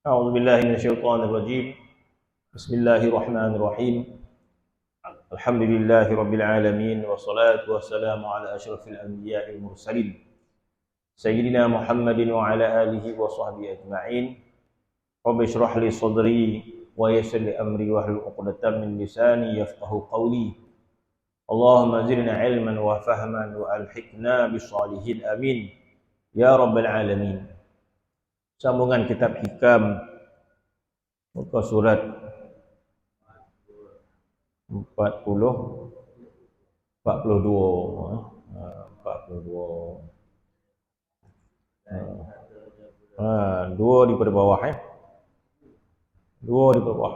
أعوذ بالله من الشيطان الرجيم. بسم الله الرحمن الرحيم. الحمد لله رب العالمين والصلاة والسلام على أشرف الأنبياء المرسلين سيدنا محمد وعلى آله وصحبه أجمعين. رب اشرح لي صدري ويسر لي أمري واحلل عقدة من لساني يفقهوا قولي. اللهم زدنا علما وفهما وألحقنا بالصالحين آمين يا رب العالمين. Sambungan kitab Hikam, muka surat 40 42 42 dua di pada bawah dua di bawah.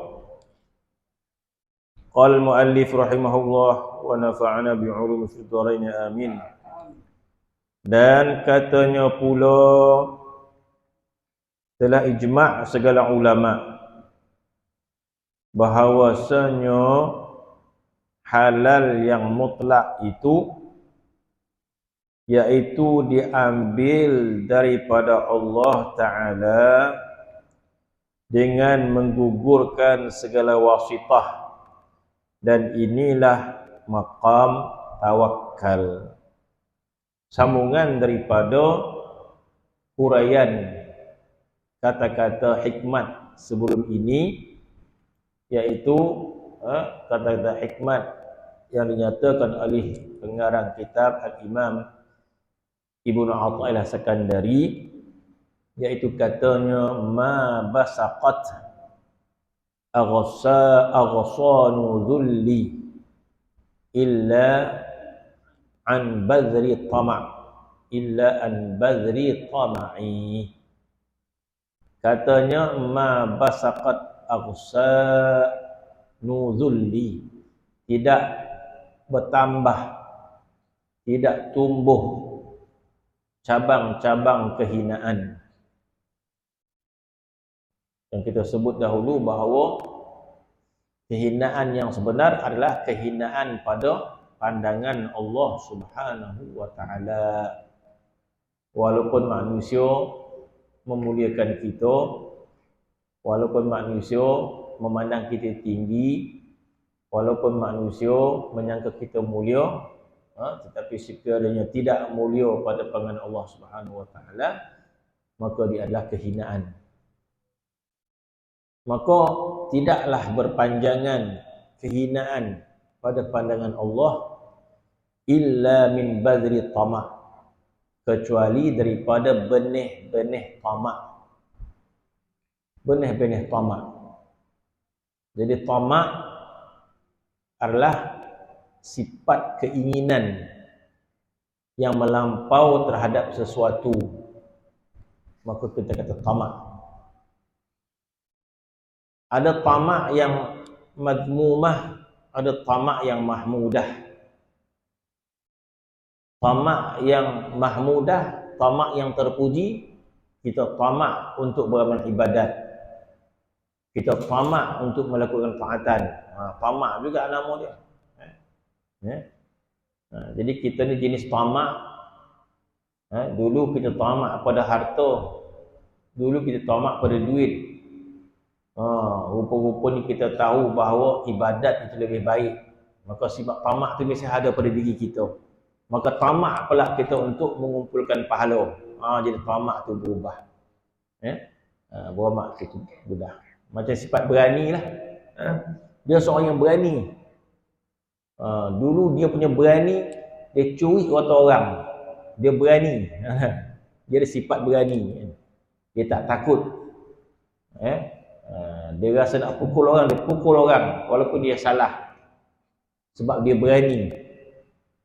Qala al-muallif rahimahullah wa nafa'ana bi'ulumi fid dharain amin. Dan katanya pula telah ijma' segala ulama bahawasanya halal yang mutlak itu yaitu diambil daripada Allah Ta'ala dengan menggugurkan segala wasitah, dan inilah maqam tawakkal. Sambungan daripada huraian kata-kata hikmat sebelum ini, yaitu kata-kata hikmat yang dinyatakan oleh pengarang kitab Al-Imam Ibnu Athaillah Sakandari, yaitu katanya ma basaqat aghsanu dhulli illa an badri tama'i. Katanya ma basaqat aghsanu dhulli, tidak bertambah, tidak tumbuh cabang-cabang kehinaan. Yang kita sebut dahulu bahawa kehinaan yang sebenar adalah kehinaan pada pandangan Allah Subhanahu wa Ta'ala. Walaupun manusia memuliakan kita, walaupun manusia memandang kita tinggi, walaupun manusia menyangka kita mulia, tetapi sekiranya tidak mulia pada pandangan Allah Subhanahu wa Ta'ala, maka dia adalah kehinaan. Maka tidaklah berpanjangan kehinaan pada pandangan Allah illa min badri tama', kecuali daripada benih-benih tamak. Benih-benih tamak. Jadi tamak adalah sifat keinginan yang melampau terhadap sesuatu, maka kita kata tamak. Ada tamak yang madmumah, ada tamak yang mahmudah. Tamak yang mahmudah, tamak yang terpuji, kita tamak untuk beramal ibadat, kita tamak untuk melakukan taatan. Tamak juga nama dia. Jadi kita ni jenis tamak. Dulu kita tamak pada harta, dulu kita tamak pada duit. Rupa-rupa ni kita tahu bahawa ibadat itu lebih baik, maka sifat tamak tu mesti ada pada diri kita. Maka tamak pula kita untuk mengumpulkan pahala. Jadi tamak tu berubah. Berubah tu berubah. Macam sifat berani lah. Dia seorang yang berani. Dulu dia punya berani, dia curi harta orang. Dia berani. Dia ada sifat berani. Dia tak takut. Dia rasa nak pukul orang, dia pukul orang walaupun dia salah. Sebab dia berani.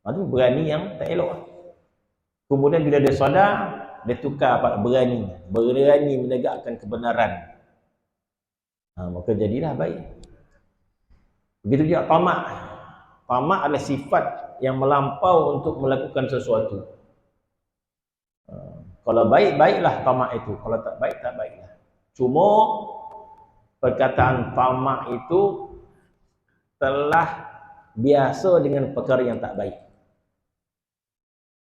Itu berani yang tak elok. Kemudian bila dia sadar, dia tukar berani menegakkan kebenaran. Maka jadilah baik. Begitu juga tamak. Tamak adalah sifat yang melampau untuk melakukan sesuatu. Kalau baik, baiklah tamak itu. Kalau tak baik, tak baiklah. Cuma perkataan tamak itu telah biasa dengan perkara yang tak baik.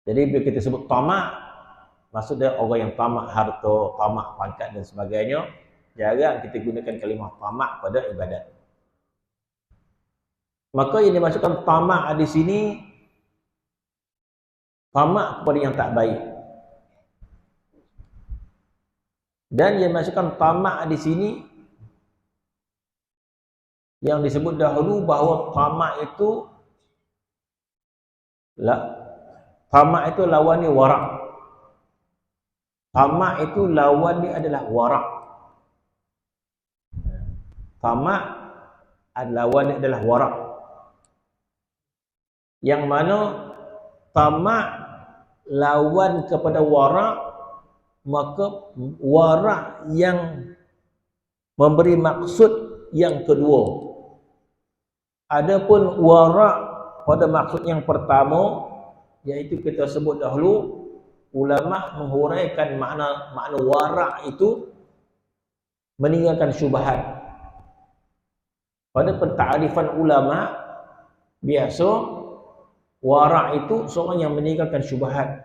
Jadi bila kita sebut tamak, maksudnya orang yang tamak harta, tamak pangkat dan sebagainya, Jarang kita gunakan kalimah tamak pada ibadat. Maka yang dimaksudkan tamak di sini, tamak kepada yang tak baik. Dan yang dimaksudkan tamak di sini, yang disebut dahulu bahawa tamak itu lawannya warak. Tamak itu lawannya adalah warak. Tamak lawannya adalah warak. Yang mana tamak lawan kepada warak, maka warak yang memberi maksud yang kedua. Adapun warak pada maksud yang pertama, iaitu kita sebut dahulu, ulama menghuraikan makna warak itu meninggalkan syubhat. Pada pentarifan ulama, biasa warak itu seorang yang meninggalkan syubhat.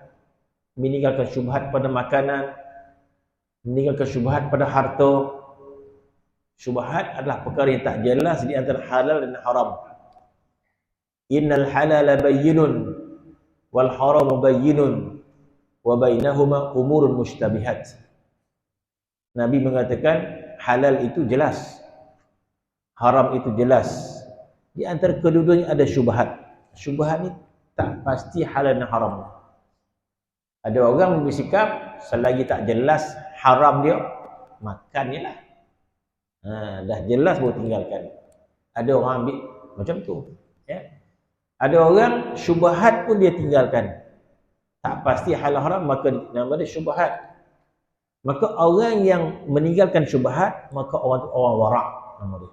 Meninggalkan syubhat pada makanan, meninggalkan syubhat pada harta. Syubhat adalah perkara yang tak jelas di antara halal dan haram. Innal halala bayyinun wal haramu bayyinun wa bainahuma umurun mushtabihat. Nabi mengatakan halal itu jelas, haram itu jelas. Di antara kedua-duanya ada syubhat. Syubhat ni tak pasti halal dan haram. Ada orang bersikap selagi tak jelas haram dia, makan je lah. Dah jelas baru tinggalkan. Ada orang ambil macam tu, ya. Ada orang syubhat pun dia tinggalkan. Tak pasti halal haram, maka nama dia syubhat. Maka orang yang meninggalkan syubhat, maka orang warak nama dia.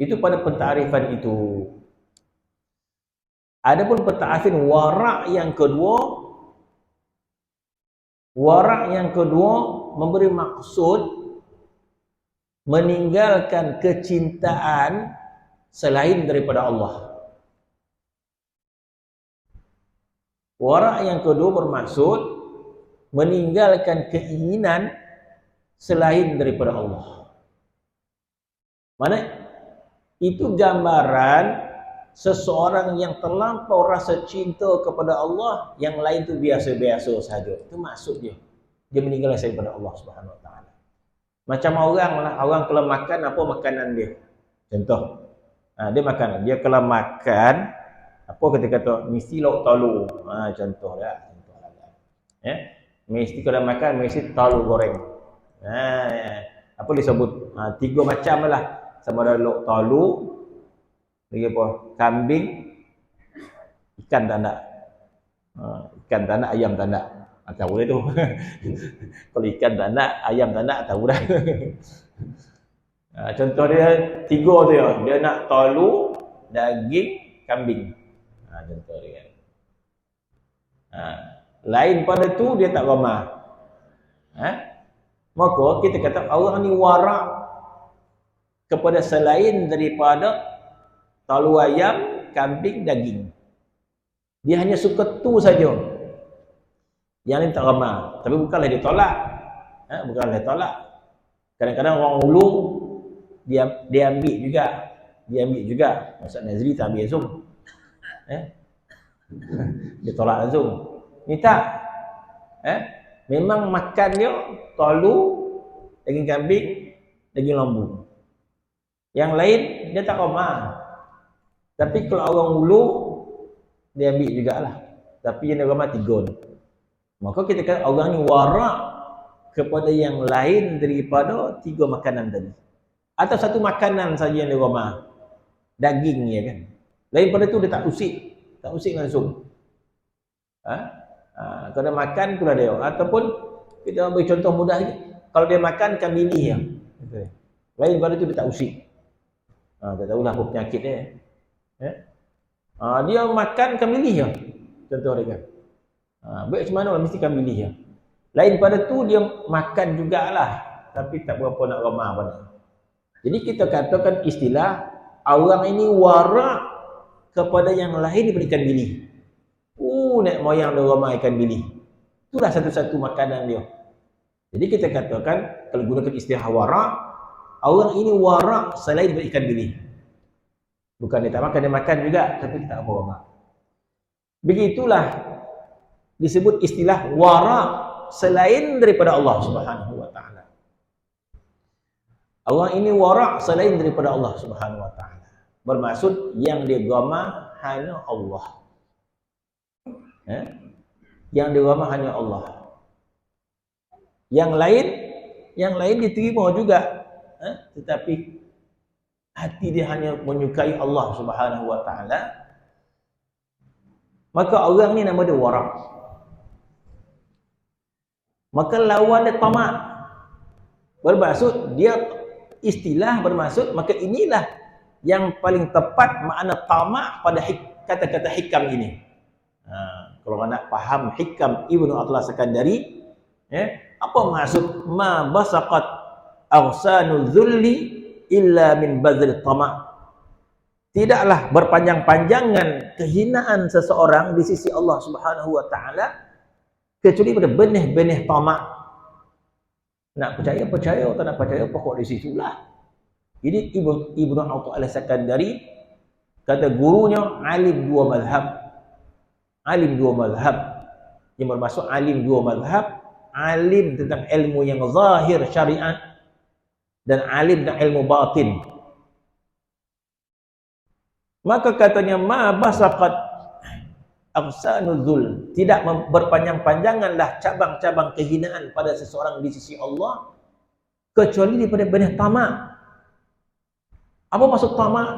Itu pada pentarifan itu. Adapun pentarifan warak yang kedua memberi maksud meninggalkan kecintaan selain daripada Allah. Warak yang kedua bermaksud meninggalkan keinginan selain daripada Allah. Mana? Itu gambaran seseorang yang terlampau rasa cinta kepada Allah, yang lain tu biasa-biasa saja. Itu maksud dia. Dia meninggalkan daripada Allah Subhanahu Wa Taala. Macam orang kalau makan, apa makanan dia? Contoh, dia makan. Dia kalau makan, apa kita kata, mesti lauk talu. Contoh lah. Mesti kalau makan, mesti talu goreng. Apa disebut? 3 macam lah. Sama ada lauk talu, lagi apa? Kambing, ikan tandak. Ikan tandak, ayam tandak. Tahu dia tu. Kalau ikan tandak, ayam tandak, tahu dah. Contoh dia 3 tu ya. Dia nak talu, daging, kambing. Contoh dia. Lain pada tu dia tak ramah. Maka kita kata orang ni warak kepada selain daripada talu ayam, kambing, daging. Dia hanya suka tu saja. Yang ni tak ramah. Tapi bukanlah dia tolak. Bukanlah dia tolak. Kadang-kadang orang ulu dia ambil juga. Dia ambil juga. Ustaz Nazri tak ambil langsung. Dia tolak langsung. Ni tak. Memang makan dia talu, daging kambing, daging lembu. Yang lain dia tak ramah. Tapi kalau orang ulu dia ambil jugalah. Tapi yang dia ramah 3 ni. Maka kita kata orang ni warak kepada yang lain daripada 3 makanan tadi. Atau satu makanan saja yang dia ramah. Daging ya kan. Lain pada tu dia tak usik langsung. Kalau makan itulah dia. Ataupun kita beri contoh mudah je. Kalau dia makan ikan bilis ya. Lain pada tu dia tak usik. Tak tahulah apa penyakit dia. Dia makan ikan bilis ya. Contoh dia kan. Baik macam mana lah, mesti ikan bilis ya. Lain pada tu dia makan jugalah, tapi tak berapa nak ramah pada. Jadi kita katakan istilah orang ini warak kepada yang lain daripada ikan bilis. Nek moyang dia ramah ikan bilis. Itulah satu-satu makanan dia. Jadi kita katakan, kalau gunakan istilah wara', orang ini wara' selain berikan bili. Bukan dia tak makan, dia makan juga, tapi dia tak apa wara'. Begitulah disebut istilah wara' selain daripada Allah Subhanahu wa taala. Orang ini wara' selain daripada Allah Subhanahu wa taala. Bermaksud yang dia gama hanya Allah. Yang dia gama hanya Allah. Yang lain diterima juga. Tetapi hati dia hanya menyukai Allah Subhanahu wa taala. Maka orang ni nama dia wara'. Maka lawan dia tamak. Bermaksud dia istilah bermaksud, maka inilah yang paling tepat makna tamak pada kata-kata hikam ini. Kalau nak faham hikam Ibnu Atlas Sakandari, apa maksud ma basaqat aghsanu dhulli illa min badri tamak. Tidaklah berpanjang-panjangan kehinaan seseorang di sisi Allah Subhanahu wa taala kecuali pada benih-benih tamak. Nak percaya, tak nak percaya, pokok di situlah. Jadi Ibnu Atlas Sakandari kata gurunya alim dua mazhab. Alim dua mazhab. Yang bermaksud alim dua mazhab, alim tentang ilmu yang zahir syariat dan alim tentang ilmu batin. Maka katanya ma basaqat aghsanuzul, tidak berpanjang-panjanganlah cabang-cabang kehinaan pada seseorang di sisi Allah kecuali daripada benih tamak. Apa maksud tamak?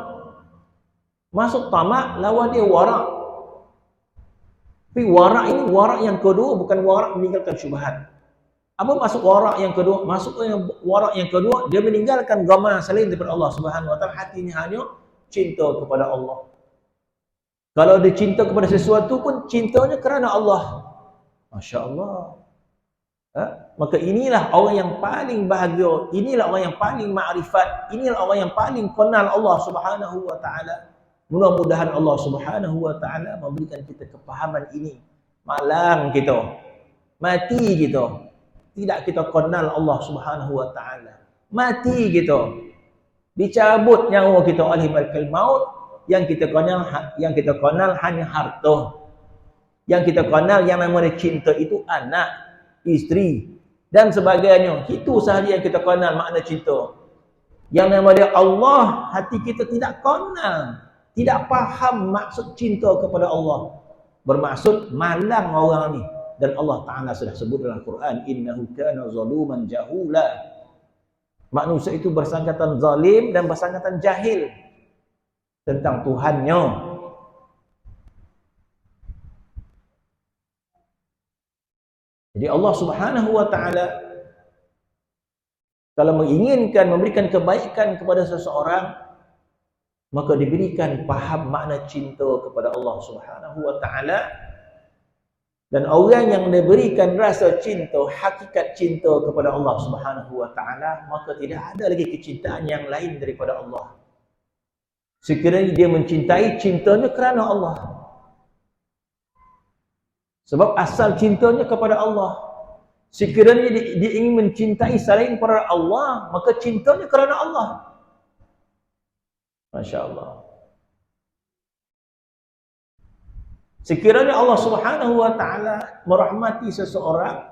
Maksud tamak lawan dia wara'. Tapi wara' ini wara' yang kedua, bukan wara' meninggalkan syubhat. Apa maksud wara' yang kedua? Maksudnya wara' yang kedua, dia meninggalkan agama selain daripada Allah Subhanahu wa taala, hatinya hanya cinta kepada Allah. Kalau dia cinta kepada sesuatu pun cintanya kerana Allah. Masya Allah. Maka inilah orang yang paling bahagia, inilah orang yang paling ma'rifat, inilah orang yang paling kenal Allah Subhanahu wa taala. Mudah-mudahan Allah Subhanahu wa taala memberikan kita kepahaman ini. Malang kita, mati kita, tidak kita kenal Allah Subhanahu wa taala. Mati kita, dicabut nyawa kita oleh malakul maut. Yang kita kenal hanya harta. Yang kita kenal yang namanya cinta itu anak, isteri dan sebagainya. Itu sahaja yang kita kenal makna cinta. Yang namanya Allah, hati kita tidak kenal, tidak faham maksud cinta kepada Allah. Bermaksud malang orang ni. Dan Allah Ta'ala sudah sebut dalam Quran, innahu kana zaluman jahula. Manusia itu bersangkutan zalim dan bersangkutan jahil tentang Tuhannya. Jadi Allah Subhanahu wa taala kalau menginginkan memberikan kebaikan kepada seseorang, maka diberikan faham makna cinta kepada Allah Subhanahu wa taala. Dan orang yang diberikan rasa cinta, hakikat cinta kepada Allah Subhanahu wa taala, maka tidak ada lagi kecintaan yang lain daripada Allah. Sekiranya dia mencintai, cintanya kerana Allah. Sebab asal cintanya kepada Allah. Sekiranya dia ingin mencintai selain pada Allah, maka cintanya kerana Allah. Masya Allah. Sekiranya Allah Subhanahu wa taala merahmati seseorang,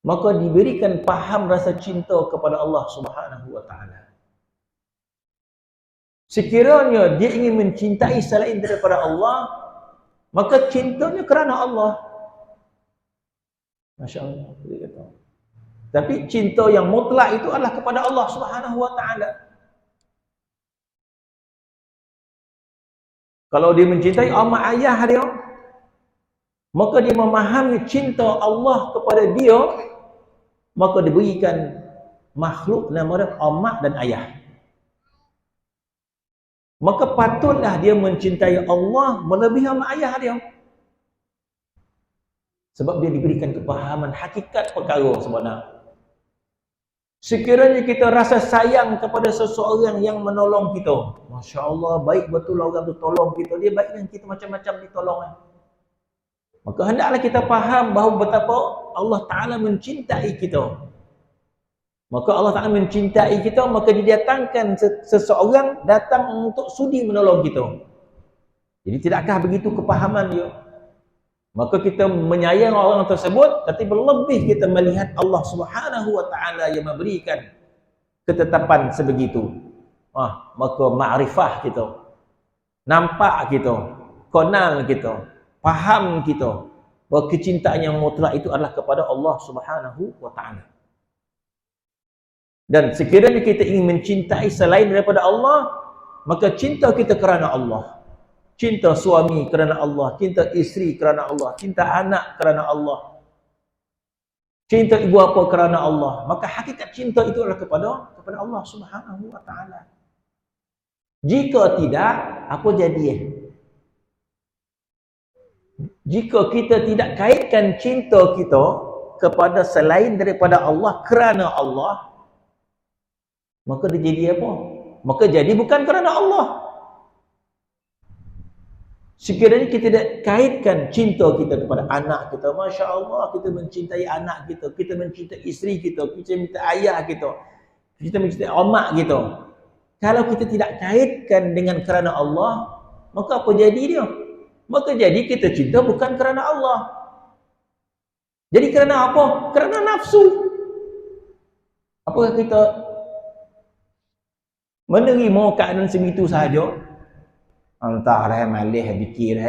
maka diberikan faham rasa cinta kepada Allah Subhanahu wa taala. Sekiranya dia ingin mencintai selain daripada Allah, maka cintanya kerana Allah. Masya Allah. Tapi cinta yang mutlak itu adalah kepada Allah Subhanahu wa taala. Kalau dia mencintai mak ayah dia, maka dia memahami cinta Allah kepada dia, maka diberikan makhluk nama dia mak dan ayah. Maka patutlah dia mencintai Allah melebihi mak ayah dia. Sebab dia diberikan kepahaman hakikat perkara sebenarnya. Sekiranya kita rasa sayang kepada seseorang yang menolong kita, Masya Allah, baik betul orang tu tolong kita, dia baik dengan kita macam-macam ditolong. Maka hendaklah kita faham bahawa betapa Allah Ta'ala mencintai kita. Maka Allah Ta'ala mencintai kita, maka didatangkan seseorang datang untuk sudi menolong kita. Jadi tidakkah begitu kepahaman dia? Maka kita menyayang orang tersebut, tapi berlebih kita melihat Allah Subhanahu Wa Ta'ala yang memberikan ketetapan sebegitu. Maka ma'rifah kita, nampak kita, kenal kita, faham kita bahawa kecintaan yang mutlak itu adalah kepada Allah Subhanahu Wa Ta'ala. Dan sekiranya kita ingin mencintai selain daripada Allah, maka cinta kita kerana Allah. Cinta suami kerana Allah, cinta isteri kerana Allah, cinta anak kerana Allah, cinta ibu bapa kerana Allah. Maka hakikat cinta itu adalah kepada Allah Subhanahu Wa Ta'ala. Jika tidak, apa jadi? Jika kita tidak kaitkan cinta kita kepada selain daripada Allah kerana Allah, maka dia jadi apa? Maka jadi bukan kerana Allah. Sekiranya kita tidak kaitkan cinta kita kepada anak kita, Masya Allah, kita mencintai anak kita, kita mencintai isteri kita, kita mencintai ayah kita, kita mencintai omak kita. Kalau kita tidak kaitkan dengan kerana Allah, maka apa jadi dia? Maka jadi kita cinta bukan kerana Allah. Jadi kerana apa? Kerana nafsu. Apakah kita menerima keadaan segitu sahaja? Entahlah malih fikir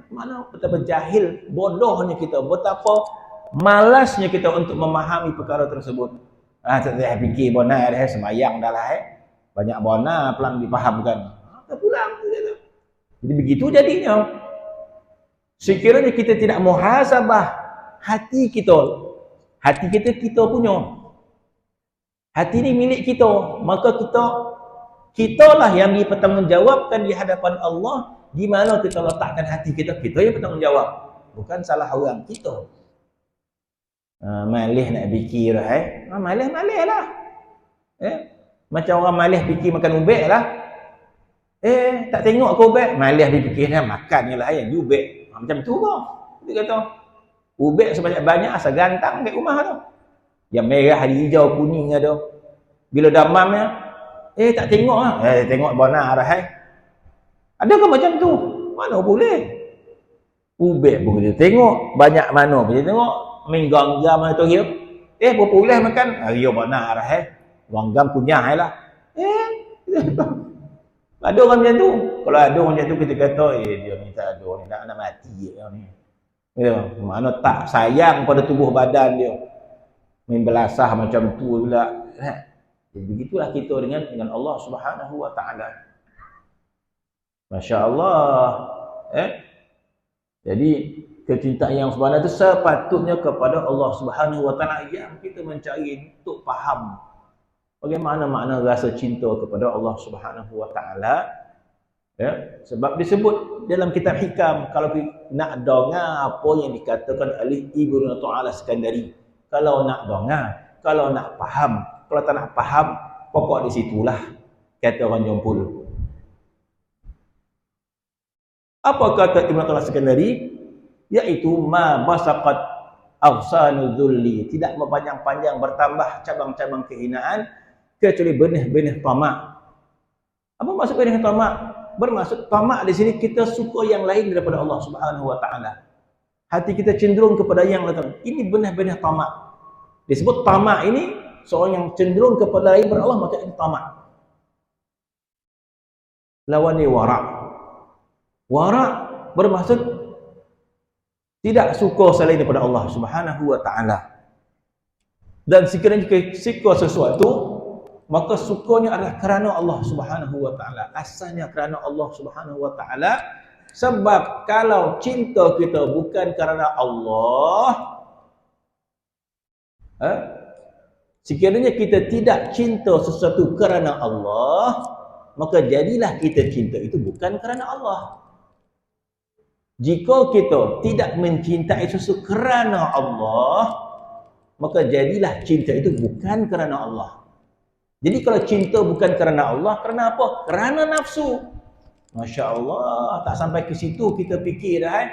mana betapa jahil, bodohnya kita, betapa malasnya kita untuk memahami perkara tersebut. Tak fikir benar sembahyang dah lah banyak bona pelang dipahamkan. Pulang gitu. Jadi begitu jadinya. Sekiranya kita tidak muhasabah hati kita, hati kita punya. Hati ini milik kita, maka kitalah yang dipertanggungjawabkan di hadapan Allah. Di mana kita letakkan hati kita, kita yang bertanggungjawab, bukan salah orang kita. Malih nak fikir malih lah. Macam orang malih fikir makan ubek lah. Tak tengok ke ubek, malih fikirnya makan je lah ubek. Macam tu kau. Dia kata ubek sebanyak-banyak asal gantang kat rumah tu. Yang merah, hijau, kuning ada. Bila damamnya tak tengok lah. Tengok benar lah Adakah macam tu? Mana boleh? Ubek pun dia tengok. Banyak mana pun dia tengok. Mengganggam mana tu dia. Berapa boleh makan? Ya benar lah Ganggam punya lah. Ada orang macam tu. Kalau ada orang macam tu kita kata, dia ni tak ada. Ni nak mati dia ni. Mana tak sayang pada tubuh badan dia. Main belasah macam tu pula. Jadi begitulah kita dengan Allah Subhanahu Wa Ta'ala. Masya Allah. Jadi kecintaan yang sebenar itu sepatutnya kepada Allah Subhanahu Wa Ta'ala, yang kita mencari untuk faham bagaimana makna rasa cinta kepada Allah Subhanahu Wa Ta'ala. Sebab disebut dalam kitab hikam, kalau nak dengar apa yang dikatakan oleh Ibnu Al-Iskandari, kalau nak dengar, kalau nak faham, kalau tak nak faham, pokok di situlah, kata orang Jompul. Apa kata Ibnu Al-Iskandari? Iaitu ma basaqat aghsanu dhulli, tidak berpanjang-panjang bertambah cabang-cabang kehinaan kecuali benih-benih tamak. Apa maksud benih tamak? Bermaksud tamak di sini kita suka yang lain daripada Allah Subhanahu Wa Ta'ala. Hati kita cenderung kepada yang lain. Ini benih-benih tamak. Disebut tamak ini seorang yang cenderung kepada lain daripada Allah, maka ini tamak. Lawannya wara'. Wara' bermaksud tidak suka selain daripada Allah Subhanahu Wa Ta'ala. Dan sekiranya suka sesuatu, maka sukanya adalah kerana Allah Subhanahu Wa Ta'ala. Asalnya kerana Allah Subhanahu Wa Ta'ala. Sebab kalau cinta kita bukan kerana Allah, sekiranya kita tidak cinta sesuatu kerana Allah, maka jadilah kita cinta itu bukan kerana Allah. Jika kita tidak mencintai sesuatu kerana Allah, maka jadilah cinta itu bukan kerana Allah. Jadi kalau cinta bukan kerana Allah, kerana apa? Kerana nafsu. Masya Allah, tak sampai ke situ kita fikir dah.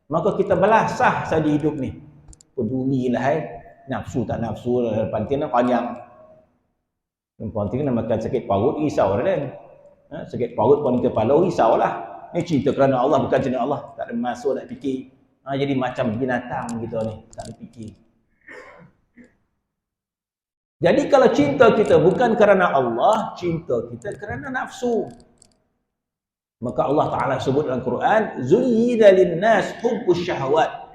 maka kita belasah saja hidup ni. Pedulilah nafsu tak nafsu, penting panjang. Yang penting nak makan sakit perut risau dah kan. Sakit perut paling kepala risaulah. Ni cinta kerana Allah bukan kerana Allah, tak ada masuk nak fikir. Jadi macam binatang kita ni, tak ada fikir. Jadi kalau cinta kita bukan kerana Allah, cinta kita kerana nafsu. Maka Allah Ta'ala sebut dalam Quran, Zuyyina lin-nas hubbus syahwat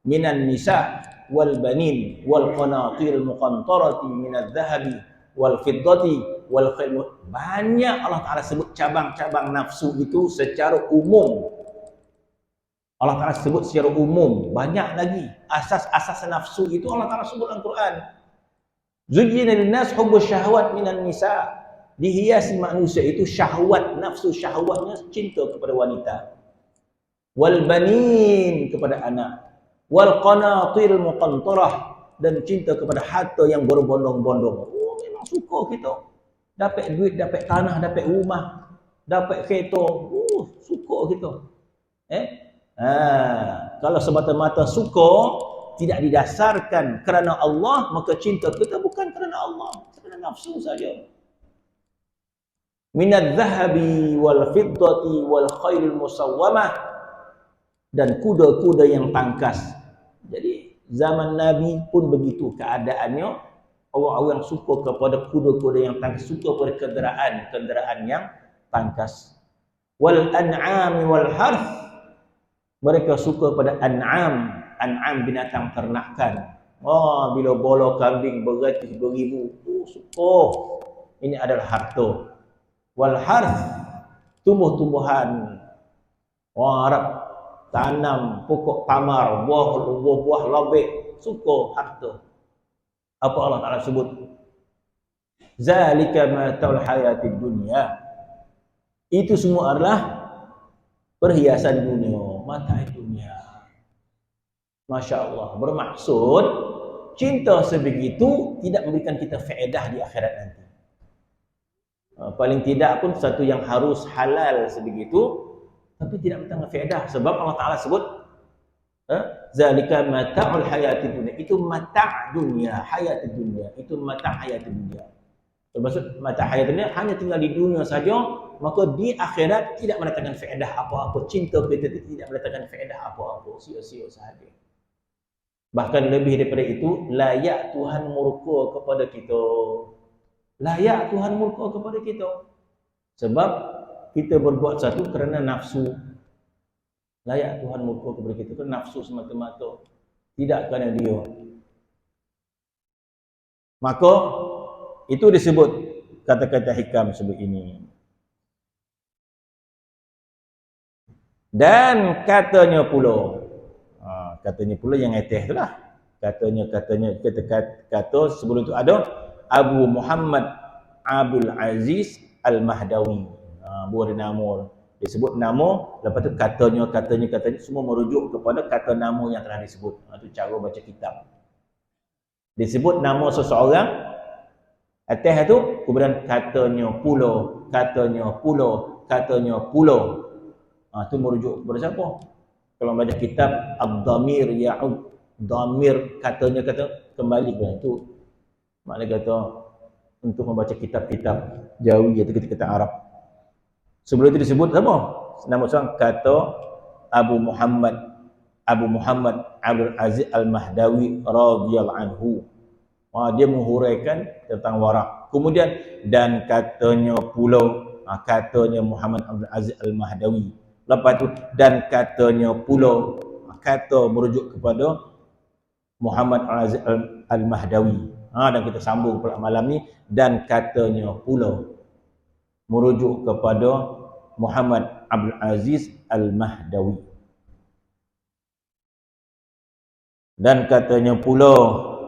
minan nisa' wal banin wal qanatir al-muqantarati minadh dhahabi wal fiddati wal khayl. Banyak Allah Ta'ala sebut cabang-cabang nafsu itu secara umum. Allah Ta'ala sebut secara umum. Banyak lagi asas-asas nafsu itu Allah Ta'ala sebut dalam Quran. Zuyyina lin-nas hubbus syahwat minan nisa'. Dihiasi manusia itu syahwat, nafsu syahwatnya cinta kepada wanita. Wal banin, kepada anak. Wal qanatir muqantarah, dan cinta kepada harta yang berbondong-bondong. Oh, memang suka kita. Dapat duit, dapat tanah, dapat rumah, dapat kereta. Oh, suka kita. Kalau semata-mata suka tidak didasarkan kerana Allah, maka cinta kita bukan kerana Allah, kerana nafsu saja. Minadh dhahabi wal fiddati wal khairil musawwamah, dan kuda-kuda yang tangkas. Jadi zaman Nabi pun begitu keadaannya. Orang-orang suka kepada kuda-kuda yang tangkas, suka pada kenderaan yang tangkas. Wal an'am wal harth, mereka suka pada an'am binatang ternakan. Bila bola kambing beratus beribu, suka. Ini adalah harta. Wal harth, tumbuh-tumbuhan. Arab tanam pokok tamar, buah labik, suka harta. Apa Allah Ta'ala sebut? Zalika mata'ul hayatid dunya. Itu semua adalah perhiasan dunia, mata dunia. Masya Allah. Bermaksud cinta sebegitu tidak memberikan kita faedah di akhirat nanti. Paling tidak pun satu yang harus halal sebegitu, tapi tidak bertanggung faedah. Sebab Allah Ta'ala sebut zalika mata'ul hayatid dunya. Itu mata' dunia, hayatid dunya. Itu mata' hayatid dunya. Bermaksud mata' hayatid dunya hanya tinggal di dunia saja, maka di akhirat tidak mendatangkan faedah apa-apa. Cinta kita tidak mendatangkan faedah apa-apa. Sia-sia sahaja. Bahkan lebih daripada itu, layak Tuhan murka kepada kita. Layak Tuhan murka kepada kita. Sebab kita berbuat satu kerana nafsu. Layak Tuhan murka kepada kita kerana nafsu semata-mata, tidak kerana dia. Maka itu disebut kata-kata hikam sebut ini. Dan katanya pula, katanya pula yang atas tu lah. Katanya kata sebelum itu ada Abu Muhammad Abdul Aziz Al-Mahdawi. Buat nama. Disebut nama, lepas tu katanya semua merujuk kepada kata nama yang telah disebut. Itu cara baca kitab. Disebut nama seseorang, atas tu, kemudian katanya pula. Itu merujuk kepada siapa? Kalau baca kitab Ad-Damir Ya'ud, Damir katanya kembali kepada itu. Maknanya kata untuk membaca kitab-kitab Jawi atau kitab-kitab Arab. Sebelum itu disebut apa? Nama seorang kata Abu Muhammad Abdul Aziz Al-Mahdawi radhiyallahu anhu. Dia menghuraikan tentang warak. Kemudian dan katanya pula, katanya Muhammad Abdul Aziz Al-Mahdawi. Lepas tu dan katanya pula, kata merujuk kepada Muhammad Abdul Aziz Al-Mahdawi. Dan kita sambung pula malam ni, dan katanya pula merujuk kepada Muhammad Abdul Aziz Al-Mahdawi. Dan katanya pula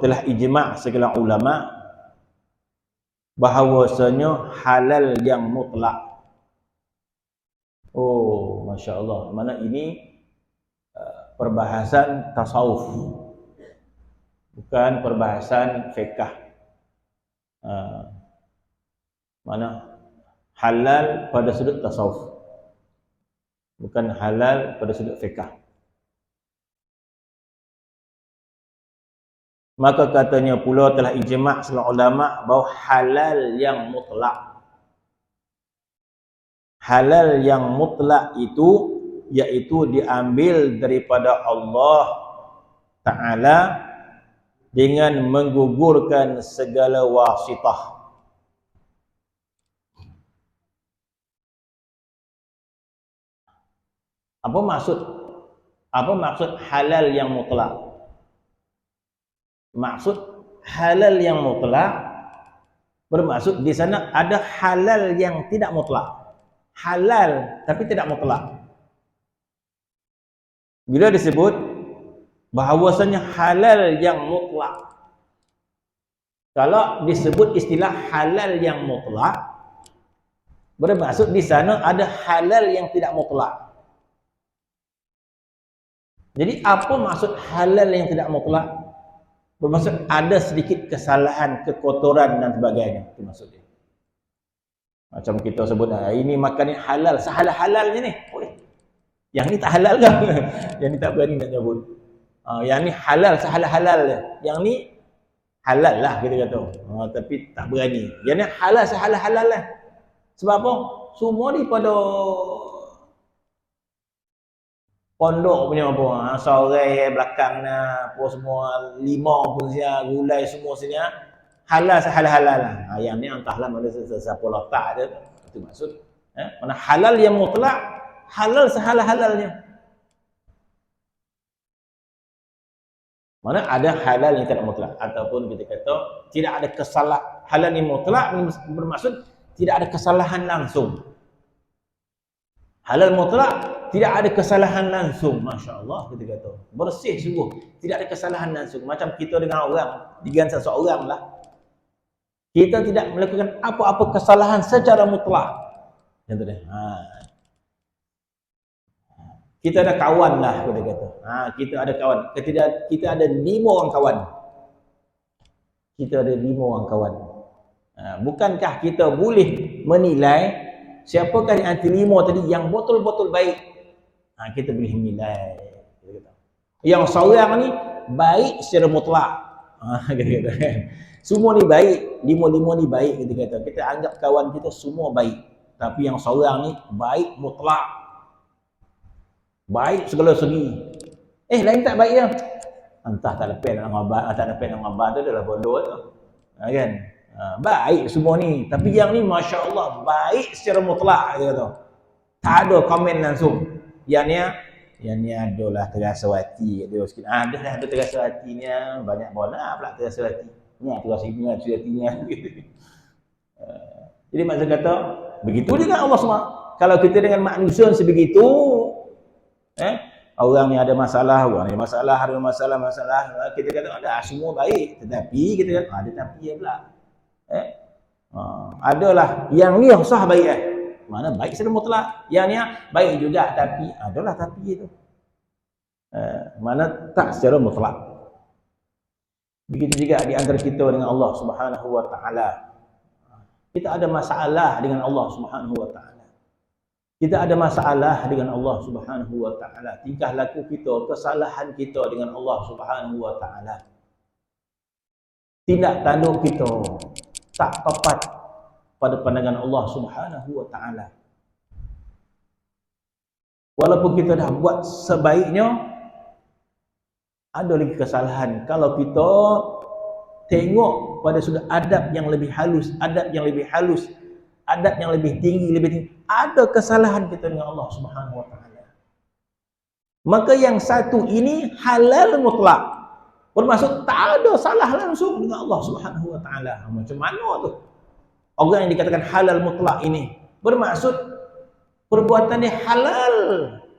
telah ijma' segala ulama bahawasanya halal yang mutlak. Oh, Masya Allah. Mana ini perbahasan tasawuf, bukan perbahasan fiqh. Mana halal pada sudut tasawuf, bukan halal pada sudut fiqh. Maka katanya pula telah ijma' seluruh ulama bahawa halal yang mutlak. Halal yang mutlak itu iaitu diambil daripada Allah Ta'ala dengan menggugurkan segala wasitah. Apa maksud halal yang mutlak? Maksud halal yang mutlak bermaksud di sana ada halal yang tidak mutlak. Halal tapi tidak mutlak. Bila disebut bahawasanya halal yang mutlak, kalau disebut istilah halal yang mutlak bermaksud di sana ada halal yang tidak mutlak. Jadi apa maksud halal yang tidak mutlak? Bermaksud ada sedikit kesalahan, kekotoran dan sebagainya. Itu maksudnya. Macam kita sebut, ini makan ni halal, sehalal-halalnya ni. Yang ni tak halal kan? Yang ni tak berani nak nyebut. Yang ni halal, sehalal-halal. Yang ni halal lah kita kata. Tapi tak berani. Yang ni halal, sehalal-halal lah. Sebab apa? Semua ni pada pondok punya apa, sore belakang apa semua, limau pun sia, gulai semua sini halal sehalal-halal lah. Yang ni entahlah mana siapa letak dia, itu maksud. Mana halal yang mutlak, halal sehalal-halalnya. Mana ada halal yang tidak mutlak, ataupun kita kata tidak ada kesalahan. Halal yang mutlak bermaksud tidak ada kesalahan langsung. Halal mutlak tidak ada kesalahan langsung. Masya Allah kita kata. Bersih sungguh. Tidak ada kesalahan langsung. Macam kita dengan orang. Dengan seseorang lah. Kita tidak melakukan apa-apa kesalahan secara mutlak. Yang tu dia. Kita ada kawan lah kita kata. Kita ada kawan. Kita ada 5 orang kawan. Kita ada 5 orang kawan. Bukankah kita boleh menilai siapakah yang antara 5 tadi yang betul-betul baik? Kita boleh menilai. Yang seorang ni baik secara mutlak. Kita kata. Semua ni baik, 5 ni baik kita kata. Kita anggap kawan kita semua baik. Tapi yang seorang ni baik mutlak. Baik segala segi. Lain tak baik dia. Entah tak lepas nak ngabar, tak lepas nak ngabar tu adalah bodoh tu. Kan? Baik semua ni. Tapi yang ni Masya Allah baik secara mutlak kita kata. Tak ada komen langsung. Yang ni adalah terasa hati dia sikit. Ada terasa hatinya, banyak bola pula terasa hati. Ni terasa hatinya. Jadi maksud kata begitu dengan Allah semua. Kalau kita dengan manusia sebegitu, orang ni ada masalah, ada masalah, kita kata ada semua baik, tetapi kita kata ada tapi pula. Adalah yang ni sah baik mana baik secara mutlak, yang ni baik juga tapi adalah tapi itu. Mana tak secara mutlak. Begitu juga di antara kita dengan Allah Subhanahu wa taala. Kita ada masalah dengan Allah Subhanahu wa taala. Kita ada masalah dengan Allah Subhanahu wa taala. Tingkah laku kita, kesalahan kita dengan Allah Subhanahu wa taala. Tindak tanduk kita tak tepat pada pandangan Allah Subhanahu wa taala. Walaupun kita dah buat sebaiknya, ada lagi kesalahan. Kalau kita tengok pada sudut adab yang lebih halus, adab yang lebih tinggi, ada kesalahan kita dengan Allah Subhanahu wa taala. Maka yang satu ini halal mutlak. Bermaksud tak ada salah langsung dengan Allah Subhanahu wa taala. Macam mana tu? Orang yang dikatakan halal mutlak ini bermaksud perbuatan dia halal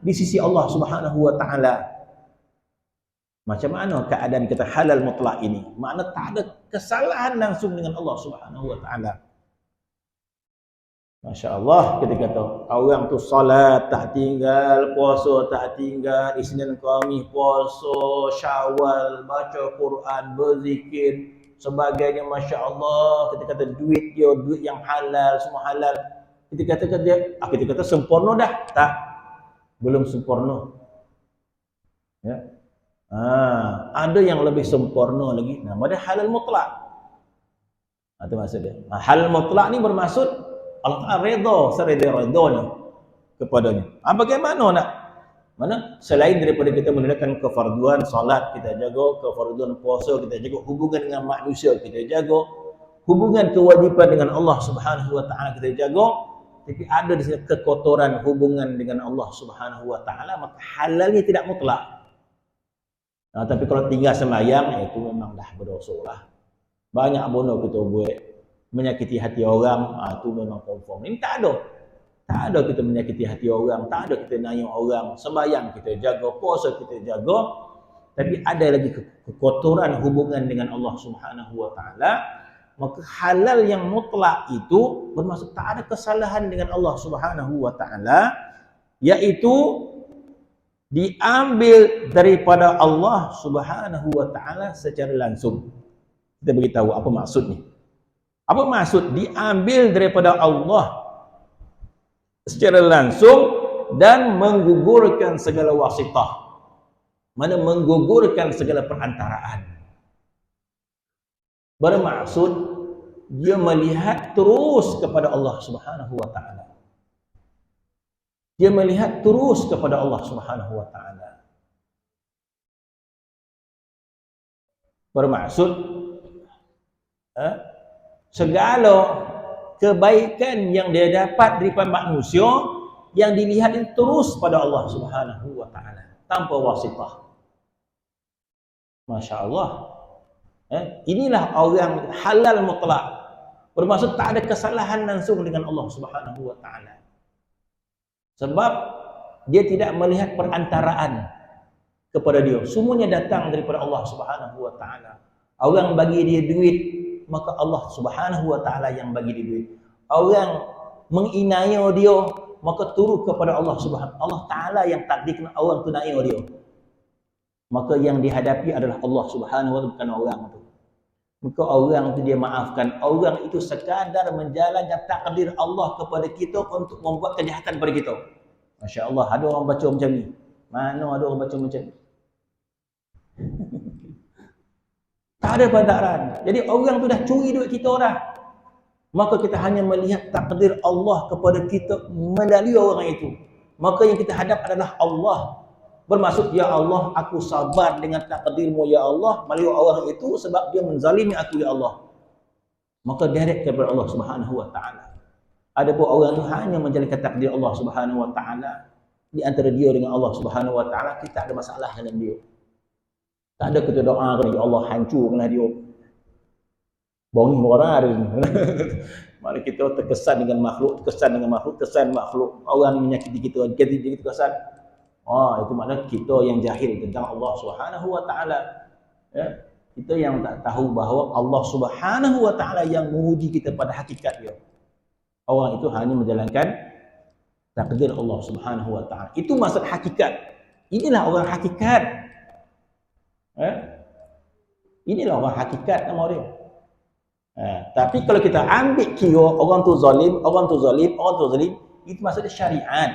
di sisi Allah Subhanahu wa taala. Macam mana keadaan kita halal mutlak ini? Makna tak ada kesalahan langsung dengan Allah Subhanahu wa taala. Masya Allah kita kata orang tu salat tak tinggal, puasa tak tinggal, Isnin Khamis puasa, Syawal, baca Quran, berzikir, sebagainya. Masya Allah kita kata duit dia duit yang halal, semua halal. Kita kata sempurna dah? Tak, belum sempurna. Ya. Ada yang lebih sempurna lagi, nama dia halal mutlak. Itu maksudnya. Halal mutlak ni bermaksud Allah Ta'ala redha, sereda-redanya kepadanya. Bagaimana nak? Mana selain daripada kita menunaikan kefarduan salat kita jaga, kefarduan puasa kita jaga, hubungan dengan manusia kita jaga, hubungan kewajipan dengan Allah Subhanahu wa taala kita jaga, tapi ada di sini kekotoran hubungan dengan Allah Subhanahu wa taala, maka halalnya tidak mutlak. Tapi kalau tinggal sembahyang itu memang dah berdosa lah. Banyak bono kita buat menyakiti hati orang, itu memang confirm. Ini tak ada. Tak ada kita menyakiti hati orang, tak ada kita nayang orang, sembahyang kita jaga, puasa kita jaga, tapi ada lagi kekotoran hubungan dengan Allah Subhanahu wa taala, maka halal yang mutlak itu bermaksud tak ada kesalahan dengan Allah Subhanahu wa taala, iaitu diambil daripada Allah Subhanahu wa taala secara langsung. Kita beritahu apa maksudnya. Apa maksud diambil daripada Allah secara langsung dan menggugurkan segala wasitah. Mana menggugurkan segala perantaraan. Bermaksud dia melihat terus kepada Allah Subhanahu wa taala. Dia melihat terus kepada Allah Subhanahu wa taala. Bermaksud segala kebaikan yang dia dapat daripada manusia yang dilihat itu terus pada Allah Subhanahu wa taala tanpa wasitah. Masya-Allah. Inilah orang halal mutlak. Bermaksud tak ada kesalahan langsung dengan Allah Subhanahu wa taala. Sebab dia tidak melihat perantaraan kepada dia. Semuanya datang daripada Allah Subhanahu wa taala. Orang bagi dia duit, maka Allah Subhanahu wa taala yang bagi dia duit. Orang menginaya dia, maka turut kepada Allah Subhanahu Allah taala yang takdirkan orang tu naya dia. Maka yang dihadapi adalah Allah Subhanahu wa taala, bukan orang tu. Maka orang tu dia maafkan. Orang itu sekadar menjalankan takdir Allah kepada kita untuk membuat kejahatan pada kita. Masya-Allah, ada orang baca macam ni. Mana ada orang baca macam ni? Tak ada pantaran. Jadi orang tu dah curi duit kita dah. Maka kita hanya melihat takdir Allah kepada kita melalui orang itu. Maka yang kita hadap adalah Allah. Bermaksud, ya Allah, aku sabar dengan takdirmu ya Allah melalui orang itu sebab dia menzalimi aku ya Allah. Maka direct kepada Allah Subhanahu wa taala. Adapun orang itu hanya menjalankan takdir Allah Subhanahu wa taala, di antara dia dengan Allah Subhanahu wa taala kita ada masalah dengan dia. Tak ada kita doa kepada Allah hancurkanlah dia. Bongi orang ada. Mari kita terkesan dengan makhluk, terkesan makhluk. Orang yang menyakiti kita, kita kesan. Itu makna kita yang jahil tentang Allah Subhanahu wa taala. Ya, kita yang tak tahu bahawa Allah Subhanahu wa taala yang menguji kita pada hakikat dia. Orang itu hanya menjalankan takdir Allah Subhanahu wa taala. Itu maksud hakikat. Inilah orang hakikat. Inilah orang hakikat nama dia. Tapi kalau kita ambil kira orang tu zalim, itu maksudnya syariat.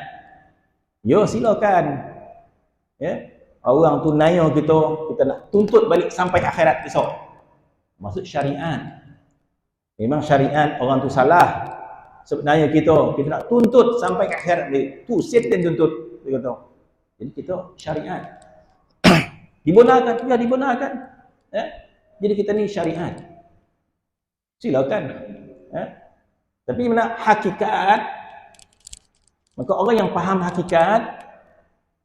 Yo silakan. Orang tu naya kita nak tuntut balik sampai akhirat besok. Maksud syariat. Memang syariat orang tu salah. Sebenarnya kita nak tuntut sampai ke akhirat balik. Tu setan tuntut dia kata. Jadi kita syariat. Dibenarkan. Jadi kita ni syariat. Silakan. Tapi mana hakikat, maka orang yang faham hakikat,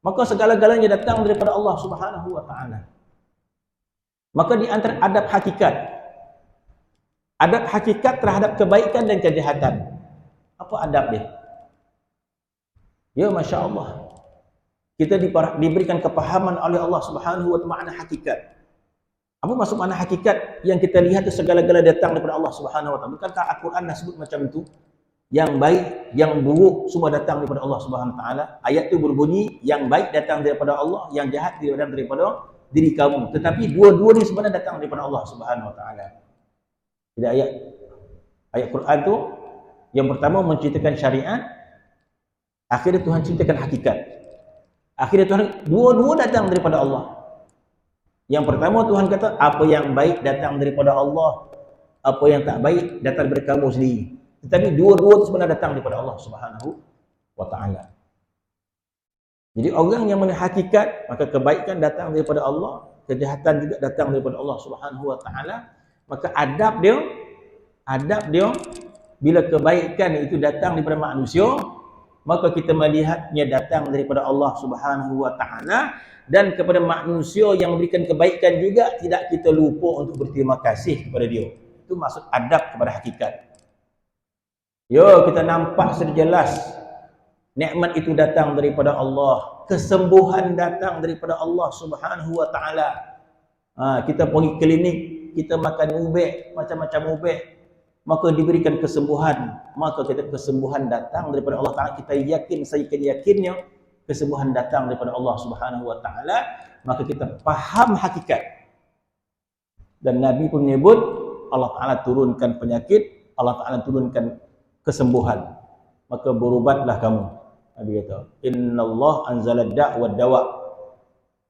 maka segala-galanya datang daripada Allah Subhanahu wa taala. Maka di antara adab hakikat terhadap kebaikan dan kejahatan. Apa adab dia? Ya, masya-Allah. Kita diberikan kepahaman oleh Allah Subhanahu wa taala makna hakikat. Apa maksud makna hakikat? Yang kita lihat itu segala-gala datang daripada Allah Subhanahu wa taala. Bukankah Al-Quran dah sebut macam itu? Yang baik, yang buruk semua datang daripada Allah Subhanahu wa taala. Ayat itu berbunyi, yang baik datang daripada Allah, yang jahat datang daripada diri kamu. Tetapi dua-dua ni sebenarnya datang daripada Allah Subhanahu wa taala. Jadi ayat Quran tu yang pertama menceritakan syariat, akhirnya Tuhan ceritakan hakikat. Akhirnya Tuhan dua-dua datang daripada Allah. Yang pertama Tuhan kata, apa yang baik datang daripada Allah, apa yang tak baik datang daripada kamu sendiri. Tetapi dua-dua itu sebenarnya datang daripada Allah Subhanahu wa taala. Jadi orang yang hakikat, maka kebaikan datang daripada Allah, kejahatan juga datang daripada Allah Subhanahu wa taala. Maka adab dia bila kebaikan itu datang daripada manusia, maka kita melihatnya datang daripada Allah Subhanahu wa taala, dan kepada manusia yang memberikan kebaikan juga tidak kita lupa untuk berterima kasih kepada dia. Itu maksud adab kepada hakikat. Yo, kita nampak secara jelas nikmat itu datang daripada Allah, kesembuhan datang daripada Allah Subhanahu wa taala. Kita pergi klinik, kita makan ubat, macam-macam ubat, maka diberikan kesembuhan. Maka kita kesembuhan datang daripada Allah taala. Kita yakin, saya yakinnya kesembuhan datang daripada Allah Subhanahu wa taala, maka kita faham hakikat. Dan Nabi pun menyebut Allah taala turunkan penyakit, Allah taala turunkan kesembuhan. Maka berubatlah kamu. Nabi kata, "Innallah anzala da' wa dawa."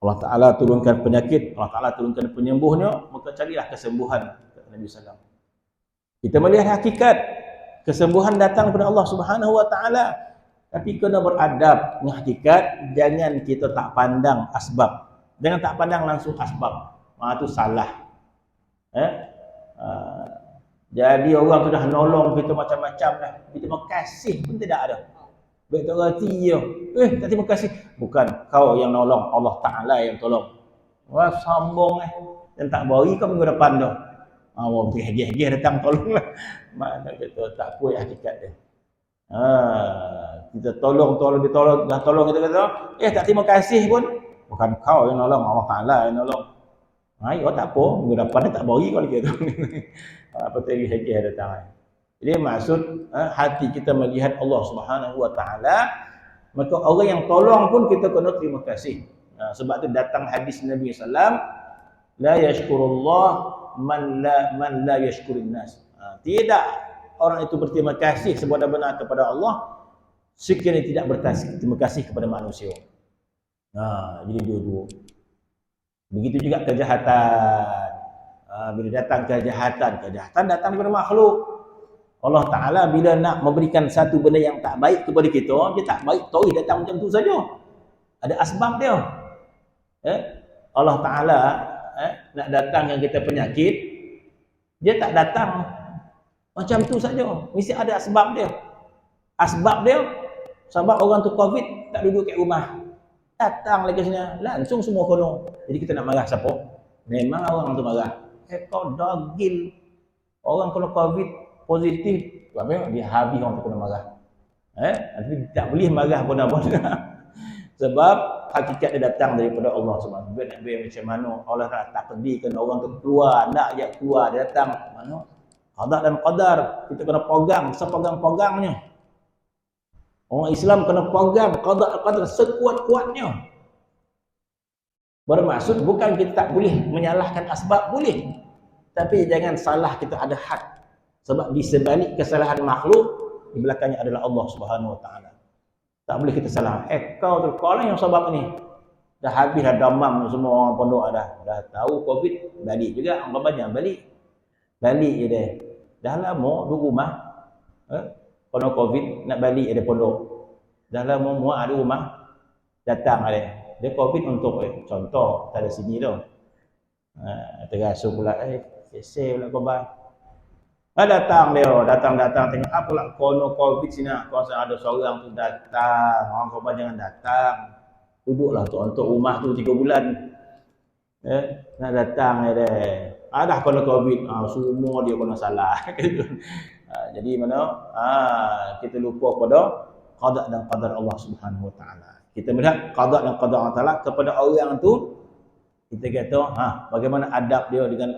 Allah taala turunkan penyakit, Allah taala turunkan penyembuhnya, maka carilah kesembuhan, kata Nabi sallallahu alaihi wasallam. Kita melihat hakikat kesembuhan datang daripada Allah Subhanahu wa taala, tapi kena beradab dengan hakikat. Jangan kita tak pandang asbab. Jangan tak pandang langsung asbab. Itu salah. Jadi orang sudah nolong kita macam-macam dah, kita makasih pun tidak ada. Baik tak reti je. Tak terima kasih. Bukan kau yang nolong, Allah Ta'ala yang tolong. Wah, sambung dan tak beri kau minggu depan dah. Orang pergi datang tolonglah. Mana kata tak puas hakikat dia. Kita tolong, dah tolong kita kata, tak terima kasih pun. Bukan kau yang nolong, Allah Ta'ala yang nolong. Tak apa, minggu depan dia tak beri kau lagi tu. Apa tadi hadiah datang. Jadi maksud hati kita melihat Allah Subhanahu wa taala, maka orang yang tolong pun kita kena terima kasih. Sebab tu datang hadis Nabi sallam, la yashkurullah man la yashkurin nas. Tidak orang itu berterima kasih sebenar-benar kepada Allah sekiranya tidak berterima kasih kepada manusia. Jadi dua-dua. Begitu juga kejahatan. Bila datang kejahatan datang daripada makhluk. Allah Ta'ala bila nak memberikan satu benda yang tak baik kepada kita, dia tak baik tahu datang macam tu saja. Ada asbab dia. Allah Ta'ala nak datangkan kita penyakit, dia tak datang macam tu saja. Mesti ada asbab dia. Asbab dia, sebab orang tu COVID tak duduk kat rumah. Datang lagi sini, langsung semua kono. Jadi kita nak marah siapa? Memang orang tu marah. Kau dagil. Orang kalau COVID positif, dia habis orang tu kena marah. Tapi tak boleh marah pun. Sebab hakikat dia datang daripada Allah Subhanahu wa taala. Macam mana Allah Taala takdirkan orang tu keluar, nak je keluar, dia datang. Mana? Qada dan qadar. Kita kena pegang, sepegang-pegangnya. Orang Islam kena pegang qada dan qadar sekuat-kuatnya. Bermaksud bukan kita tak boleh menyalahkan asbab, boleh. Tapi jangan salah kita ada had. Sebab di sebalik kesalahan makhluk, di belakangnya adalah Allah Subhanahu wa taala. Tak boleh kita salah. Kau tu kau lah yang sebab ni. Dah habis dah demam semua orang pondok dah tahu COVID, balik juga orang banyak balik. Balik je dia. Dah lama duduk rumah. Kalau COVID nak balik ada pondok. Dah lama muak ada rumah. Datang ada. Dia COVID untuk contoh tak ada sini tu. Terasa pula sesel pula khabar. Datang tengok apa pula kono COVID sini. Kau ada seorang tu datang, orang khabar jangan datang. Duduklah untuk rumah tu 3 bulan. Nak datang dia. Dah kono COVID, semua dia kena salah. Jadi mana? Kita lupa pada qada dan qadar Allah Subhanahu wa taala. Kita melihat qada dan qadar Allah Taala kepada orang tu, kita kata, bagaimana adab dia dengan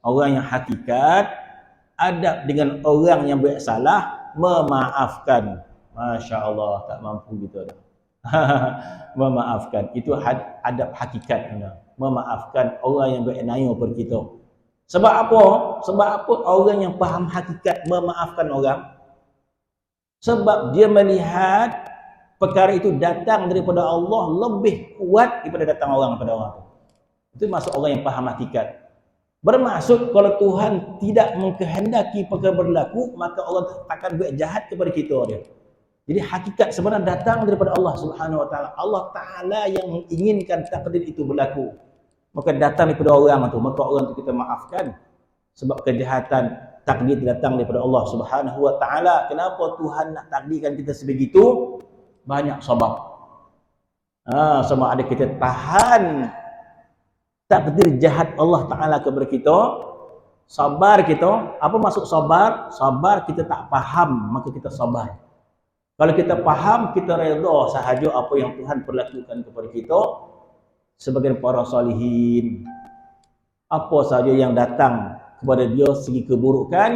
orang yang hakikat, adab dengan orang yang buat salah, memaafkan. Masya Allah, tak mampu gitu dah. Memaafkan, itu adab hakikat. Memaafkan orang yang buat naya pada kita. Sebab apa? Orang yang faham hakikat memaafkan orang, sebab dia melihat perkara itu datang daripada Allah lebih kuat daripada datang orang kepada orang tu. Itu maksud orang yang faham hakikat. Bermaksud kalau Tuhan tidak mengkehendaki perkara berlaku, maka Allah takkan buat jahat kepada kita dia. Jadi hakikat sebenarnya datang daripada Allah Subhanahu Wa Taala. Allah Taala yang menginginkan takdir itu berlaku. Maka datang daripada orang itu, maka orang itu kita maafkan. Sebab kejahatan takdir datang daripada Allah Subhanahu Wa Taala. Kenapa Tuhan nak takdirkan kita sebegitu? Banyak sebab. Sama ada kita tahan takdir jahat Allah Ta'ala kepada kita, sabar kita. Apa maksud sabar? Sabar kita tak faham, maka kita sabar. Kalau kita faham, kita redha sahaja apa yang Tuhan perlakukan kepada kita. Sebagian para salihin, apa sahaja yang datang kepada dia segi keburukan,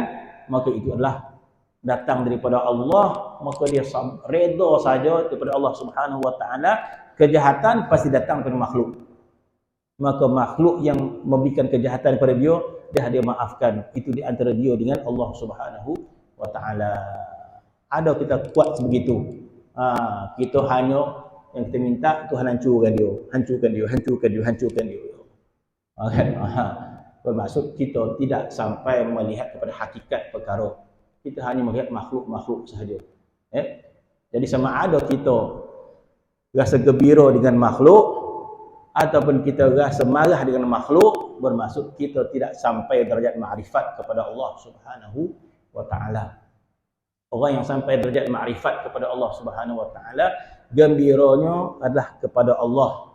maka itu adalah datang daripada Allah, maka dia redha saja daripada Allah Subhanahu Wa Ta'ala. Kejahatan pasti datang daripada makhluk. Maka makhluk yang memberikan kejahatan kepada dia maafkan. Itu di antara dia dengan Allah Subhanahu Wa Ta'ala. Ada kita kuat sebegitu. Kita hanya yang kita minta Tuhan hancurkan dia. Bermaksud kita tidak sampai melihat kepada hakikat perkara. Kita hanya melihat makhluk-makhluk sahaja. Jadi sama ada kita rasa gembira dengan makhluk ataupun kita rasa marah dengan makhluk, bermaksud kita tidak sampai derajat ma'rifat kepada Allah Subhanahu Wa Ta'ala. Orang yang sampai derajat ma'rifat kepada Allah Subhanahu Wa Ta'ala, gembiranya adalah kepada Allah,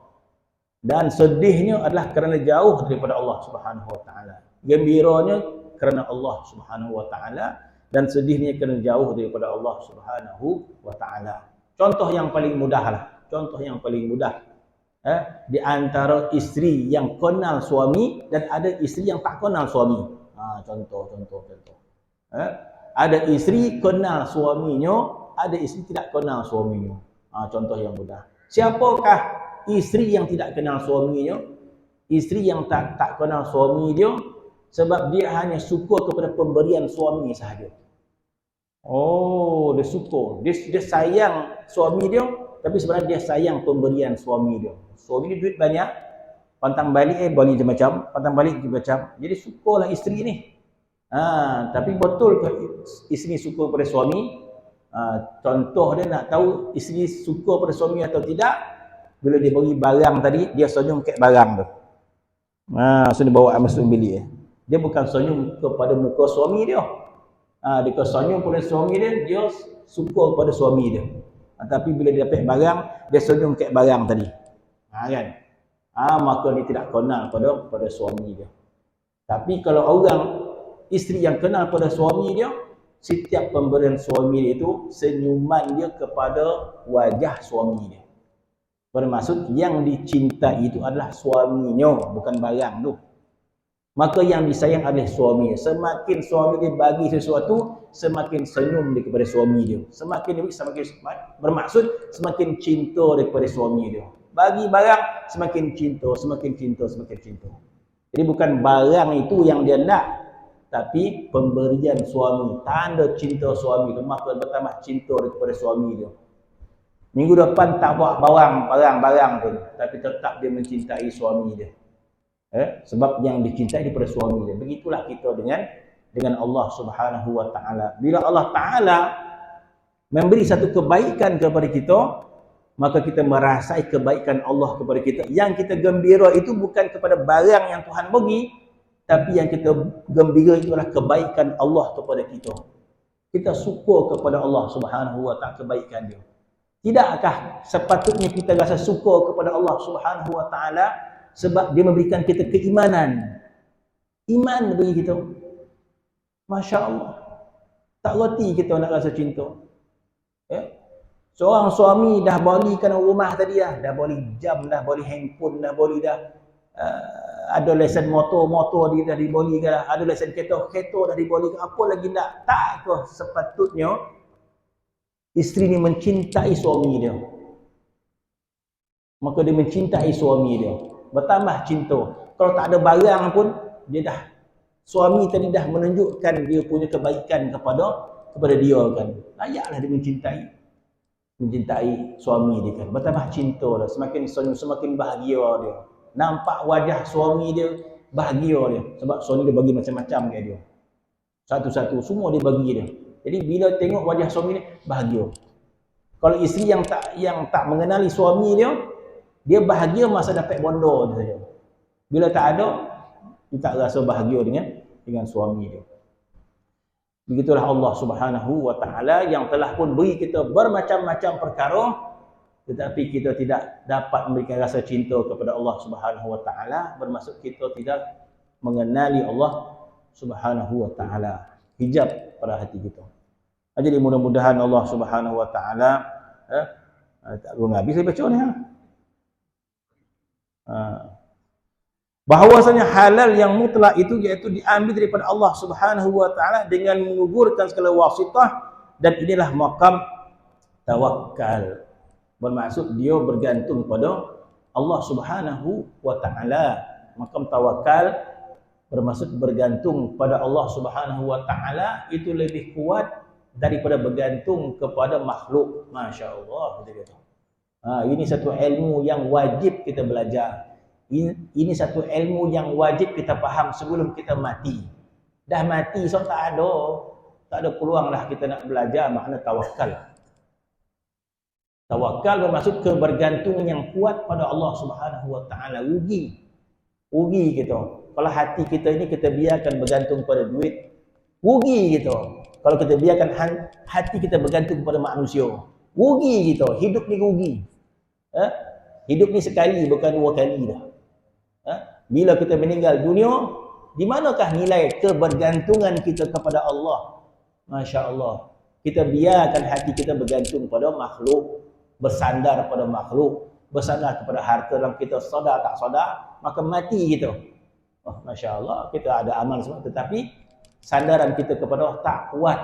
dan sedihnya adalah kerana jauh daripada Allah Subhanahu Wa Ta'ala. Gembiranya kerana Allah Subhanahu Wa Ta'ala, dan sedihnya kerana jauh daripada Allah Subhanahu Wa Ta'ala. Contoh yang paling mudah lah. Di antara isteri yang kenal suami dan ada isteri yang tak kenal suami. Contoh. Ada isteri kenal suaminya, ada isteri tidak kenal suaminya. Contoh yang mudah. Siapakah isteri yang tidak kenal suaminya? Isteri yang tak kenal suami dia, sebab dia hanya suka kepada pemberian suami sahaja. Dia suka. Dia sayang suami dia, tapi sebenarnya dia sayang pemberian suami dia. Suami dia duit banyak, pantang balik balik macam, pantang balik macam. Jadi sukalah isteri ni. Tapi betul ke isteri suka pada suami? Contoh dia nak tahu isteri suka pada suami atau tidak, bila dia bagi barang tadi, dia senyum kat barang tu. So dia bawa masuk bilik. Dia bukan senyum kepada muka suami dia. Dia senyum pada suami dia suka pada suami dia. Tapi bila dia dapat barang, dia senyum kat barang tadi. Kan? Maka dia tidak kenal pada suami dia. Tapi kalau orang isteri yang kenal pada suami dia, setiap pemberian suami dia itu senyuman dia kepada wajah suami dia. Bermaksud yang dicintai itu adalah suaminya, bukan barang tu. Maka yang disayang adalah suami. Semakin suami dia bagi sesuatu, semakin senyum dia kepada suami dia. Semakin bermaksud semakin cinta daripada suami dia. Bagi barang, semakin cinta. Jadi bukan barang itu yang dia nak, tapi pemberian suami, tanda cinta suami itu, maka bertambah cinta kepada suami dia. Minggu depan tak bawa barang tu, tapi tetap dia mencintai suami dia. Sebab yang dicintai daripada suami dia. Begitulah kita dengan Allah Subhanahu Wa Ta'ala. Bila Allah Ta'ala memberi satu kebaikan kepada kita, maka kita merasai kebaikan Allah kepada kita. Yang kita gembira itu bukan kepada barang yang Tuhan bagi, tapi yang kita gembira itu adalah kebaikan Allah kepada kita. Kita suka kepada Allah Subhanahu Wa Ta'ala kebaikan dia. Tidakkah sepatutnya kita rasa suka kepada Allah Subhanahu Wa Ta'ala sebab dia memberikan kita keimanan. Iman bagi kita. Masya Allah. Tak reti kita nak rasa cinta. Seorang suami dah belikan rumah tadi dah beli jam, dah beli handphone, dah beli ada lesen motor dia dah dibeli ke, ada lesen kereta dah dibeli ke, apa lagi nak? Tak ke sepatutnya isteri ni mencintai suami dia. Maka dia mencintai suami dia, bertambah cinta. Kalau tak ada barang pun, suami tadi dah menunjukkan dia punya kebaikan kepada dia kan. Layaklah dia mencintai suami dia kan. Bertambah cinta lah, semakin senyum, semakin bahagia dia. Nampak wajah suami dia, bahagia dia. Sebab suami dia bagi macam-macam kat dia. Satu-satu, semua dia bagi dia. Jadi bila tengok wajah suami dia, bahagia. Kalau isteri yang tak mengenali suami dia bahagia masa dapat bondo dia saja. Bila tak ada, dia tak rasa bahagia dengan suami dia. Begitulah Allah Subhanahu wa taala yang telah pun beri kita bermacam-macam perkara, tetapi kita tidak dapat memberikan rasa cinta kepada Allah Subhanahu wa taala, bermaksud kita tidak mengenali Allah Subhanahu wa taala. Hijab pada hati kita. Jadi mudah-mudahan Allah Subhanahu wa taala tak belum habis saya baca ni bahawasanya halal yang mutlak itu iaitu diambil daripada Allah Subhanahu wa taala dengan mengugurkan segala wasitah, dan inilah maqam tawakkal. Bermaksud dia bergantung pada Allah Subhanahu wa taala. Maqam tawakal bermaksud bergantung pada Allah Subhanahu wa taala itu lebih kuat daripada bergantung kepada makhluk. Masya-Allah, kita kata. Ini satu ilmu yang wajib kita belajar. Ini satu ilmu yang wajib kita faham sebelum kita mati. Dah mati, so tak ada peluang dah kita nak belajar makna tawakal. Tawakal bermaksud kebergantungan yang kuat pada Allah Subhanahu wa taala. Rugi kita. Kalau hati kita ini kita biarkan bergantung pada duit, rugi kita. Kalau kita biarkan hati kita bergantung kepada manusia, rugi kita. Hidup ni rugi. Hidup ni sekali, bukan dua kali dah. Bila kita meninggal dunia, di manakah nilai kebergantungan kita kepada Allah? Masya Allah. Kita biarkan hati kita bergantung pada makhluk, bersandar pada makhluk, bersandar kepada harta yang kita sedar tak sedar, maka mati kita. Masya Allah, kita ada amal semua, tetapi sandaran kita kepada Allah tak kuat.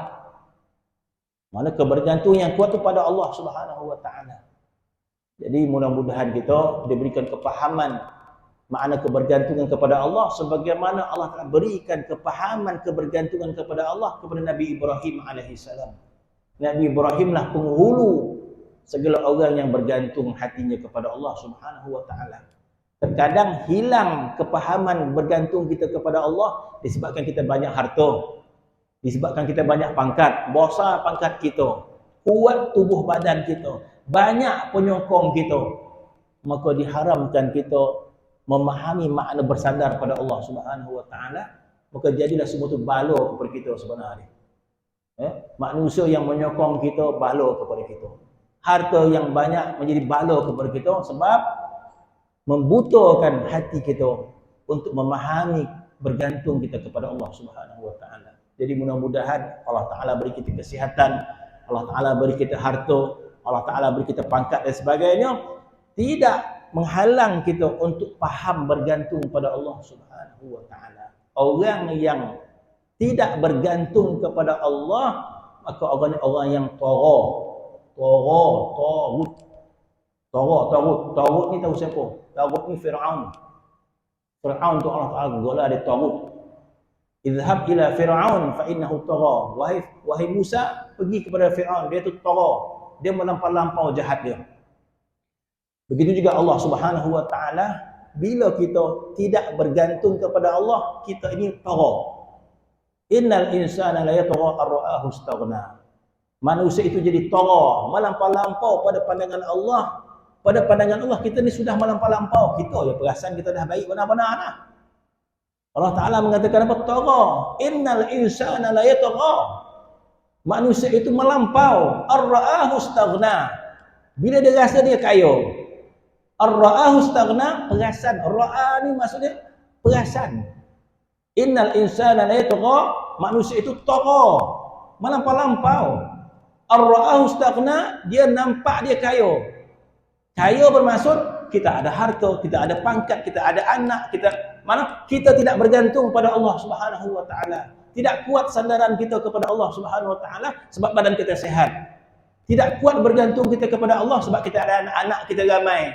Mana kebergantungan yang kuat tu pada Allah Subhanahu wa taala. Jadi mudah-mudahan kita diberikan kepahaman makna kebergantungan kepada Allah sebagaimana Allah telah berikan kepahaman kebergantungan kepada Allah kepada Nabi Ibrahim alaihissalam. Nabi Ibrahimlah penghulu segala orang yang bergantung hatinya kepada Allah Subhanahu wa taala. Terkadang hilang kepahaman bergantung kita kepada Allah disebabkan kita banyak harta, disebabkan kita banyak pangkat, besar pangkat kita, kuat tubuh badan kita, banyak penyokong kita, maka diharamkan kita memahami makna bersandar pada Allah Subhanahu wa taala, maka jadilah semua itu bala kepada kita sebenarnya. Manusia yang menyokong kita bala kepada kita. Harta yang banyak menjadi bala kepada kita sebab membutuhkan hati kita untuk memahami bergantung kita kepada Allah Subhanahu wa taala. Jadi mudah-mudahan Allah taala beri kita kesihatan, Allah taala beri kita harta, Allah taala beri kita pangkat dan sebagainya, tidak menghalang kita untuk faham bergantung pada Allah Subhanahu wa taala. Orang yang tidak bergantung kepada Allah, maka orang yang Taghut ni tahu siapa? Taghut ni Fir'aun. Fir'aun tu Allah Ta'ala gola dia taghut. Izhab ila Fir'aun fa innahu tagha. Wahai Musa, pergi kepada Fir'aun, dia tu tagha. Dia melampau-lampau jahat dia. Begitu juga Allah Subhanahu wa taala, bila kita tidak bergantung kepada Allah, kita ini tagha. Innal insana la yatagha ar-ra'ahu istaghna. Manusia itu jadi tagha, melampau-lampau pada pandangan Allah. Pada pandangan Allah kita ni sudah melampau-lampau. Kita ya perasan kita dah baik benar-benar dah. Allah Taala mengatakan apa? Tagha. Innal insana la yatagha. Manusia itu melampau. Ar-ra'ahu istaghna. Bila dia rasa dia kaya. Ar-ra'ahu istaghna, perasan. Ra'a ni maksudnya perasan. Innal insana la yatagha, manusia itu tagha, melampau-lampau. Ar-ra'ahu istaghna, dia nampak dia kaya. Kaya bermaksud kita ada harta, kita ada pangkat, kita ada anak, kita tidak bergantung pada Allah Subhanahu wa taala. Tidak kuat sandaran kita kepada Allah Subhanahu wa taala sebab badan kita sehat. Tidak kuat bergantung kita kepada Allah sebab kita ada anak-anak kita ramai.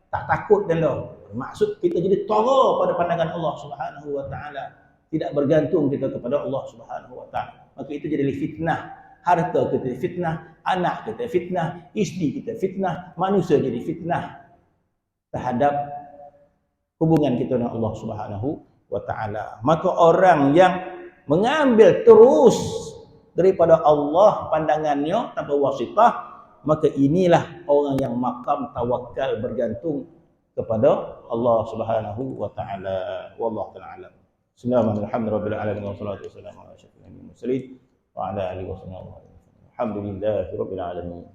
Tak takut dan lo. Maksud kita jadi tagha pada pandangan Allah Subhanahu wa taala. Tidak bergantung kita kepada Allah Subhanahu wa taala. Maka itu jadi fitnah. Harta kita fitnah, anak kita fitnah, isteri kita fitnah, manusia jadi fitnah terhadap hubungan kita dengan Allah Subhanahu wa taala. Maka orang yang mengambil terus daripada Allah pandangannya tanpa wasitah, maka inilah orang yang makam tawakal bergantung kepada Allah Subhanahu wa taala. Wallahu taala alam. Bismillahirrahmanirrahim. Wassalatu wassalamu ala asyrofil mursalin wa ala alihi wasallam. Alhamdulillahirabbil alamin.